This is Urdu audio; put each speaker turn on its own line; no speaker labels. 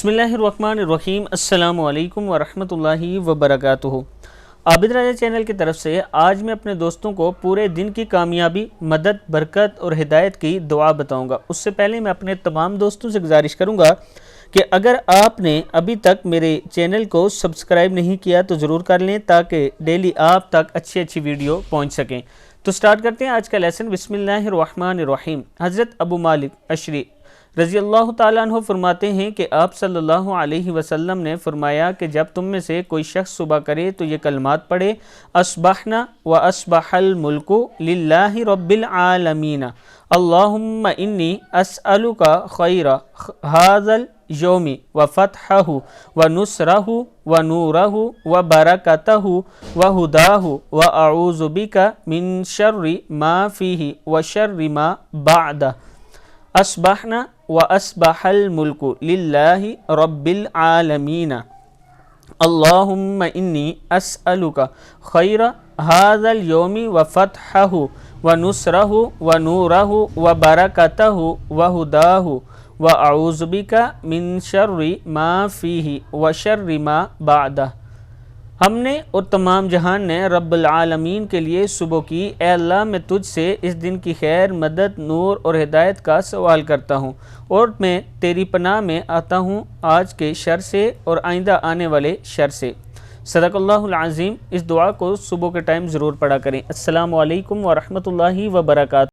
بسم اللہ الرحمن الرحیم۔ السلام علیکم ورحمۃ اللہ وبرکاتہ۔ عابد راجہ چینل کی طرف سے آج میں اپنے دوستوں کو پورے دن کی کامیابی، مدد، برکت اور ہدایت کی دعا بتاؤں گا۔ اس سے پہلے میں اپنے تمام دوستوں سے گزارش کروں گا کہ اگر آپ نے ابھی تک میرے چینل کو سبسکرائب نہیں کیا تو ضرور کر لیں تاکہ ڈیلی آپ تک اچھی ویڈیو پہنچ سکیں۔ تو سٹارٹ کرتے ہیں آج کا لیسن۔ بسم اللہ الرحمن الرحیم۔ حضرت ابو مالک اشعری رضی اللہ تعالیٰ عنہ فرماتے ہیں کہ آپ صلی اللہ علیہ وسلم نے فرمایا کہ جب تم میں سے کوئی شخص صبح کرے تو یہ کلمات پڑھے: اصبحنا و اصبح الملک للہ رب العالمین، اللہم انی اسألک خیر ھذا اليوم و فتحہ و نصرہ و نورہ و برکتہ و ہداہ و اعوذ بک من شر ما فیہ و شر ما بعدہ۔ اصبحنا واصبح الملک للہ رب العالمین، اللہم انی اسألک خیر ھذا اليوم و فتحہ و نصرہ و نورہ و برکتہ و ہداہ و اعوذ بک من شر ما فیہ و شر ما بعدہ۔ ہم نے اور تمام جہان نے رب العالمین کے لیے صبح کی: اے اللہ، میں تجھ سے اس دن کی خیر، مدد، نور اور ہدایت کا سوال کرتا ہوں، اور میں تیری پناہ میں آتا ہوں آج کے شر سے اور آئندہ آنے والے شر سے۔ صدق اللہ العظیم۔ اس دعا کو صبح کے ٹائم ضرور پڑھا کریں۔ السلام علیکم ورحمۃ اللہ وبرکاتہ۔